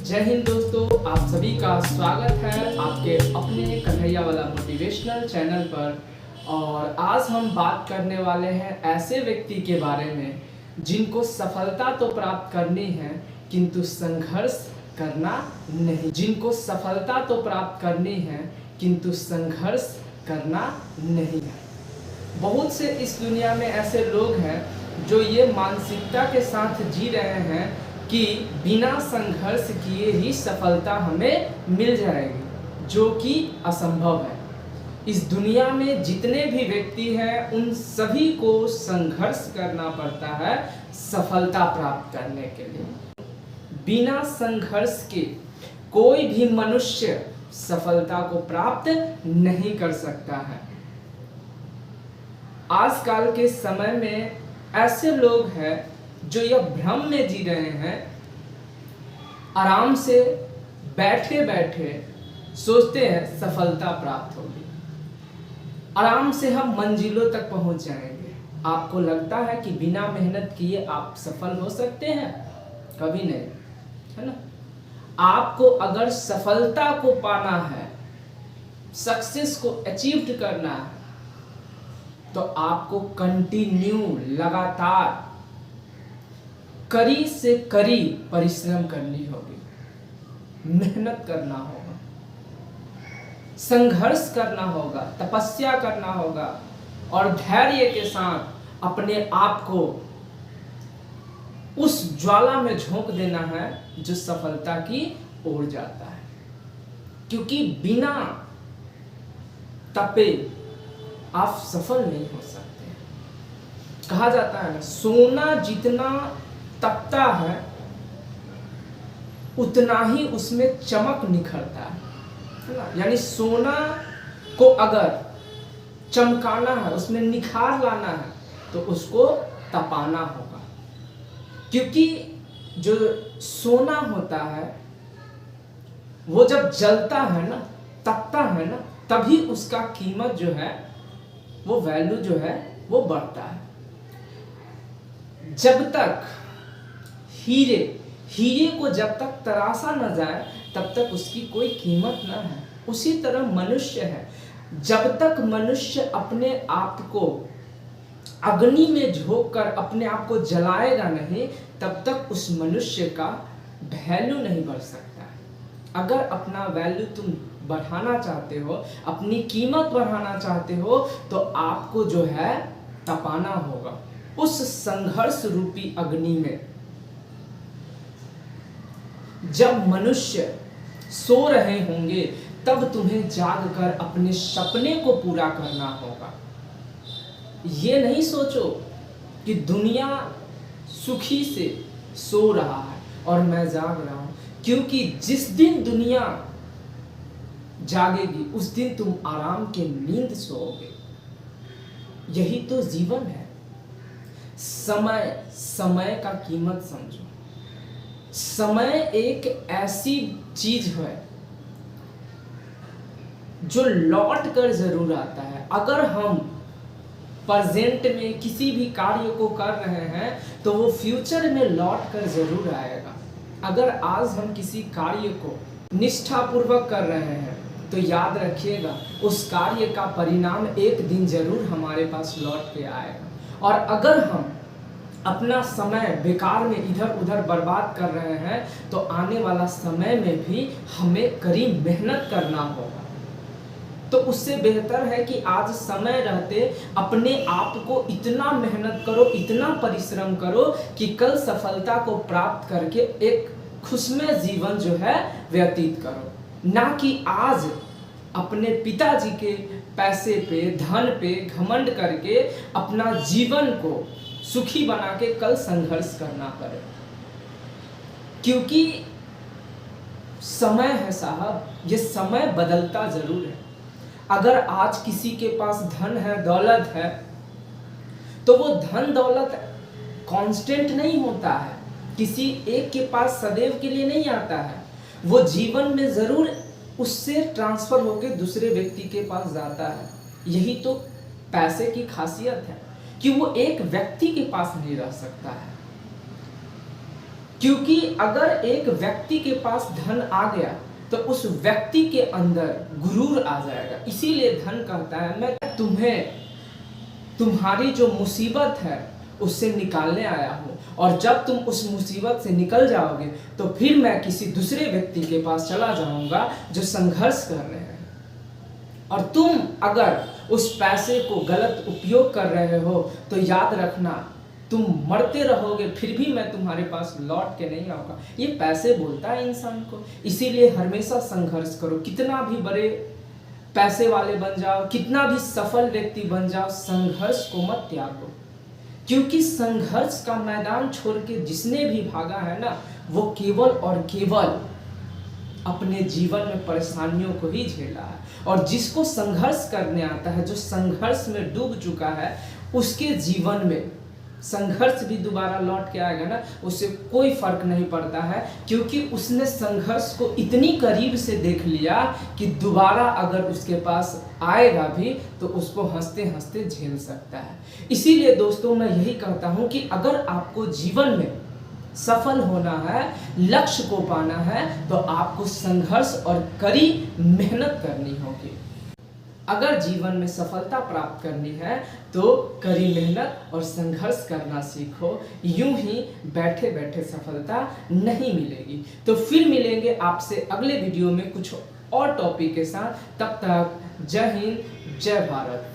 जय हिंद दोस्तों, आप सभी का स्वागत है आपके अपने कन्हैया वाला मोटिवेशनल चैनल पर। और आज हम बात करने वाले हैं ऐसे व्यक्ति के बारे में जिनको सफलता तो प्राप्त करनी है किंतु संघर्ष करना नहीं। जिनको सफलता तो प्राप्त करनी है किंतु संघर्ष करना नहीं है। बहुत से इस दुनिया में ऐसे लोग हैं जो ये मानसिकता के साथ जी रहे हैं कि बिना संघर्ष किए ही सफलता हमें मिल जाएगी, जो कि असंभव है। इस दुनिया में जितने भी व्यक्ति हैं उन सभी को संघर्ष करना पड़ता है सफलता प्राप्त करने के लिए। बिना संघर्ष के कोई भी मनुष्य सफलता को प्राप्त नहीं कर सकता है। आजकल के समय में ऐसे लोग हैं जो यह भ्रम में जी रहे हैं, आराम से बैठे बैठे सोचते हैं सफलता प्राप्त होगी, आराम से हम मंजिलों तक पहुंच जाएंगे। आपको लगता है कि बिना मेहनत किए आप सफल हो सकते हैं? कभी नहीं, है ना। आपको अगर सफलता को पाना है, सक्सेस को अचीव करना है, तो आपको कंटिन्यू लगातार कड़ी से कड़ी परिश्रम करनी होगी, मेहनत करना होगा, संघर्ष करना होगा, तपस्या करना होगा और धैर्य के साथ अपने आप को उस ज्वाला में झोंक देना है जो सफलता की ओर जाता है। क्योंकि बिना तपे आप सफल नहीं हो सकते। कहा जाता है ना, सोना जितना तपता है उतना ही उसमें चमक निखरता है ना। यानी सोना को अगर चमकाना है, उसमें निखार लाना है, तो उसको तपाना होगा। क्योंकि जो सोना होता है वो जब जलता है ना, तपता है ना, तभी उसका कीमत जो है, वो वैल्यू जो है वो बढ़ता है। जब तक हीरे को जब तक तराशा न जाए तब तक उसकी कोई कीमत न है। उसी तरह मनुष्य है, जब तक मनुष्य अपने आप को अग्नि में झोंक कर अपने आप को जलाएगा नहीं, तब तक उस मनुष्य का वैल्यू नहीं बढ़ सकता है। अगर अपना वैल्यू तुम बढ़ाना चाहते हो, अपनी कीमत बढ़ाना चाहते हो, तो आपको जो है तपाना होगा उस संघर्ष रूपी अग्नि में। जब मनुष्य सो रहे होंगे तब तुम्हें जागकर अपने सपने को पूरा करना होगा। ये नहीं सोचो कि दुनिया सुखी से सो रहा है और मैं जाग रहा हूं, क्योंकि जिस दिन दुनिया जागेगी उस दिन तुम आराम के नींद सोओगे। यही तो जीवन है। समय का कीमत समझो। समय एक ऐसी चीज है जो लौट कर जरूर आता है। अगर हम प्रेजेंट में किसी भी कार्य को कर रहे हैं तो वो फ्यूचर में लौट कर जरूर आएगा। अगर आज हम किसी कार्य को निष्ठापूर्वक कर रहे हैं तो याद रखिएगा उस कार्य का परिणाम एक दिन जरूर हमारे पास लौट के आएगा। और अगर हम अपना समय बेकार में इधर उधर बर्बाद कर रहे हैं तो आने वाला समय में भी हमें कड़ी मेहनत करना होगा। तो उससे बेहतर है कि आज समय रहते अपने आप को इतना मेहनत करो, इतना परिश्रम करो कि कल सफलता को प्राप्त करके एक खुशमय जीवन जो है व्यतीत करो। ना कि आज अपने पिताजी के पैसे पे, धन पे घमंड करके अपना जीवन को सुखी बना के कल संघर्ष करना पड़े। क्योंकि समय है साहब, ये समय बदलता जरूर है। अगर आज किसी के पास धन है, दौलत है, तो वो धन दौलत कांस्टेंट नहीं होता है, किसी एक के पास सदैव के लिए नहीं आता है। वो जीवन में जरूर उससे ट्रांसफर होकर दूसरे व्यक्ति के पास जाता है। यही तो पैसे की खासियत है कि वो एक व्यक्ति के पास नहीं रह सकता है। क्योंकि अगर एक व्यक्ति के पास धन आ गया तो उस व्यक्ति के अंदर गुरूर आ जाएगा। इसीलिए धन कहता है मैं तुम्हें तुम्हारी जो मुसीबत है उससे निकालने आया हूँ, और जब तुम उस मुसीबत से निकल जाओगे तो फिर मैं किसी दूसरे व्यक्ति के पास चला जाऊंगा जो संघर्ष कर रहे हैं। और तुम अगर उस पैसे को गलत उपयोग कर रहे हो तो याद रखना तुम मरते रहोगे, फिर भी मैं तुम्हारे पास लौट के नहीं आऊँगा। ये पैसे बोलता है इंसान को। इसीलिए हमेशा संघर्ष करो, कितना भी बड़े पैसे वाले बन जाओ, कितना भी सफल व्यक्ति बन जाओ, संघर्ष को मत त्यागो। क्योंकि संघर्ष का मैदान छोड़ के जिसने भी भागा है ना, वो केवल और केवल अपने जीवन में परेशानियों को ही झेला है। और जिसको संघर्ष करने आता है, जो संघर्ष में डूब चुका है, उसके जीवन में संघर्ष भी दोबारा लौट के आएगा ना, उससे कोई फर्क नहीं पड़ता है, क्योंकि उसने संघर्ष को इतनी करीब से देख लिया कि दोबारा अगर उसके पास आएगा भी तो उसको हंसते हंसते झेल सकता है। इसीलिए दोस्तों मैं यही कहता हूं कि अगर आपको जीवन में सफल होना है, लक्ष्य को पाना है, तो आपको संघर्ष और कड़ी मेहनत करनी होगी। अगर जीवन में सफलता प्राप्त करनी है तो कड़ी मेहनत और संघर्ष करना सीखो। यूं ही बैठे बैठे सफलता नहीं मिलेगी। तो फिर मिलेंगे आपसे अगले वीडियो में कुछ और टॉपिक के साथ। तब तक जय हिंद, जय भारत।